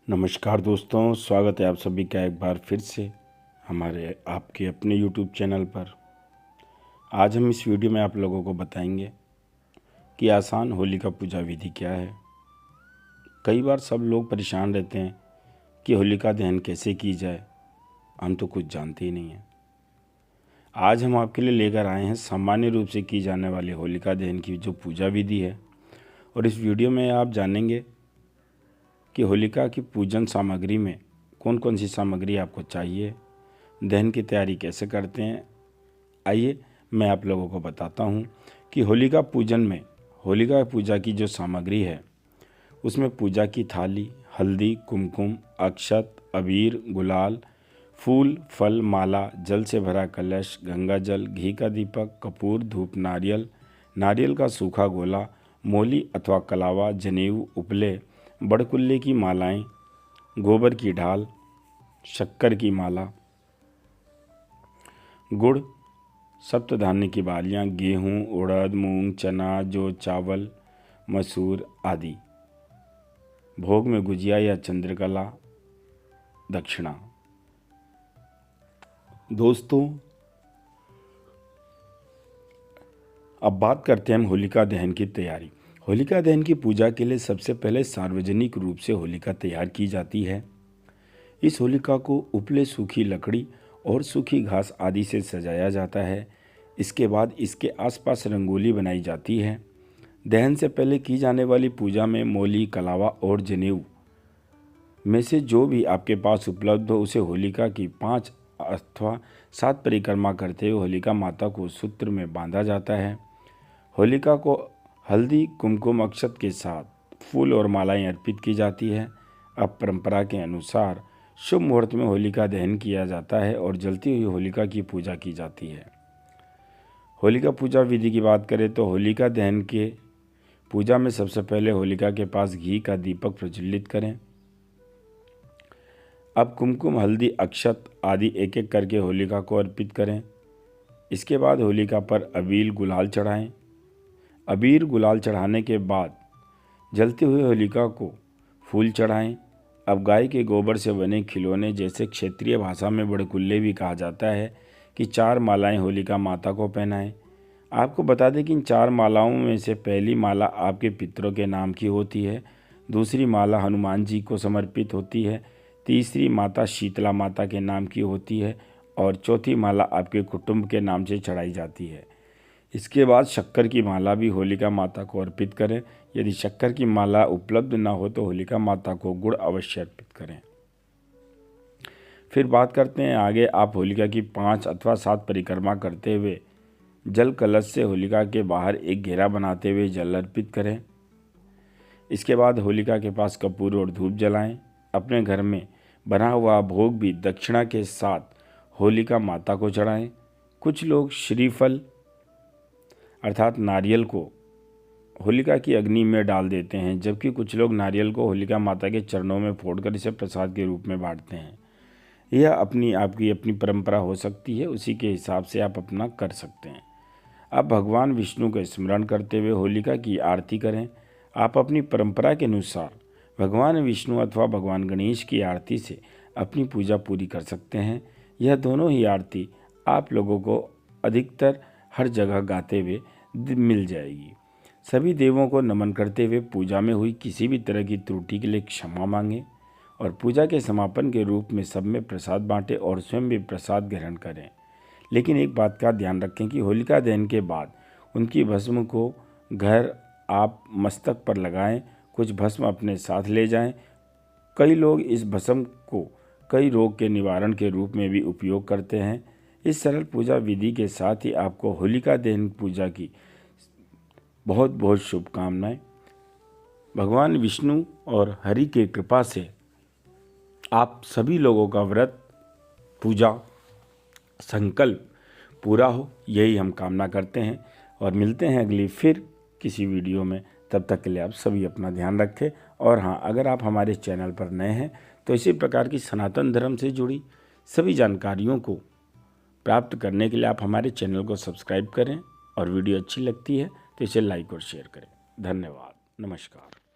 नमस्कार दोस्तों, स्वागत है आप सभी का एक बार फिर से हमारे आपके अपने YouTube चैनल पर। आज हम इस वीडियो में आप लोगों को बताएंगे कि आसान होलिका पूजा विधि क्या है। कई बार सब लोग परेशान रहते हैं कि होलिका दहन कैसे की जाए, हम तो कुछ जानते ही नहीं हैं। आज हम आपके लिए लेकर आए हैं सामान्य रूप से की जाने वाली होलिका दहन की जो पूजा विधि है, और इस वीडियो में आप जानेंगे कि होलिका की पूजन सामग्री में कौन कौन सी सामग्री आपको चाहिए, दहन की तैयारी कैसे करते हैं। आइए मैं आप लोगों को बताता हूँ कि होलिका पूजन में होलिका पूजा की जो सामग्री है उसमें पूजा की थाली, हल्दी, कुमकुम, अक्षत, अबीर, गुलाल, फूल, फल, माला, जल से भरा कलश, गंगा जल, घी का दीपक, कपूर, धूप, नारियल का सूखा गोला, मोली अथवा कलावा, जनेऊ, उपले, बड़कुल्ले की मालाएं, गोबर की ढाल, शक्कर की माला, गुड़, सप्तधान्य की बालियां, गेहूं, उड़द, मूंग, चना, जौ, चावल, मसूर आदि। भोग में गुजिया या चंद्रकला, दक्षिणा। दोस्तों, अब बात करते हैं हम होलिका दहन की तैयारी। होलिका दहन की पूजा के लिए सबसे पहले सार्वजनिक रूप से होलिका तैयार की जाती है। इस होलिका को उपले, सूखी लकड़ी और सूखी घास आदि से सजाया जाता है। इसके बाद इसके आसपास रंगोली बनाई जाती है। दहन से पहले की जाने वाली पूजा में मोली, कलावा और जनेऊ में से जो भी आपके पास उपलब्ध हो उसे होलिका की 5 अथवा 7 परिक्रमा करते हुए होलिका माता को सूत्र में बांधा जाता है। होलिका को हल्दी, कुमकुम, अक्षत के साथ फूल और मालाएं अर्पित की जाती है। अब परंपरा के अनुसार शुभ मुहूर्त में होलिका दहन किया जाता है और जलती हुई होलिका की पूजा की जाती है। होलिका पूजा विधि की बात करें तो होलिका दहन के पूजा में सबसे पहले होलिका के पास घी का दीपक प्रज्वलित करें। अब कुमकुम, हल्दी, अक्षत आदि एक एक करके होलिका को अर्पित करें। इसके बाद होलिका पर अबीर, गुलाल चढ़ाएं। अबीर, गुलाल चढ़ाने के बाद जलती हुई होलिका को फूल चढ़ाएं। अब गाय के गोबर से बने खिलौने, जैसे क्षेत्रीय भाषा में बड़कुल्ले भी कहा जाता है, कि 4 मालाएं होलिका माता को पहनाएं। आपको बता दें कि इन 4 मालाओं में से पहली माला आपके पितरों के नाम की होती है, दूसरी माला हनुमान जी को समर्पित होती है, तीसरी माता शीतला माता के नाम की होती है और चौथी माला आपके कुटुंब के नाम से चढ़ाई जाती है। इसके बाद शक्कर की माला भी होलिका माता को अर्पित करें। यदि शक्कर की माला उपलब्ध न हो तो होलिका माता को गुड़ अवश्य अर्पित करें। फिर बात करते हैं आगे। आप होलिका की 5 अथवा 7 परिक्रमा करते हुए जल कलश से होलिका के बाहर एक घेरा बनाते हुए जल अर्पित करें। इसके बाद होलिका के पास कपूर और धूप जलाएं। अपने घर में बना हुआ भोग भी दक्षिणा के साथ होलिका माता को चढ़ाएं। कुछ लोग श्रीफल अर्थात नारियल को होलिका की अग्नि में डाल देते हैं, जबकि कुछ लोग नारियल को होलिका माता के चरणों में फोड़कर इसे प्रसाद के रूप में बांटते हैं। यह आपकी अपनी परंपरा हो सकती है, उसी के हिसाब से आप अपना कर सकते हैं। अब भगवान विष्णु का स्मरण करते हुए होलिका की आरती करें। आप अपनी परंपरा के अनुसार भगवान विष्णु अथवा भगवान गणेश की आरती से अपनी पूजा पूरी कर सकते हैं। यह दोनों ही आरती आप लोगों को अधिकतर हर जगह गाते हुए मिल जाएगी। सभी देवों को नमन करते हुए पूजा में हुई किसी भी तरह की त्रुटि के लिए क्षमा मांगें और पूजा के समापन के रूप में सब में प्रसाद बांटें और स्वयं भी प्रसाद ग्रहण करें। लेकिन एक बात का ध्यान रखें कि होलिका दहन के बाद उनकी भस्म को घर आप मस्तक पर लगाएं, कुछ भस्म अपने साथ ले जाएं। कई लोग इस भस्म को कई रोग के निवारण के रूप में भी उपयोग करते हैं। इस सरल पूजा विधि के साथ ही आपको होलिका दहन पूजा की बहुत बहुत शुभकामनाएं। भगवान विष्णु और हरि की कृपा से आप सभी लोगों का व्रत, पूजा, संकल्प पूरा हो, यही हम कामना करते हैं और मिलते हैं अगली फिर किसी वीडियो में। तब तक के लिए आप सभी अपना ध्यान रखें। और हाँ, अगर आप हमारे चैनल पर नए हैं तो इसी प्रकार की सनातन धर्म से जुड़ी सभी जानकारियों को प्राप्त करने के लिए आप हमारे चैनल को सब्सक्राइब करें और वीडियो अच्छी लगती है तो इसे लाइक और शेयर करें। धन्यवाद। नमस्कार।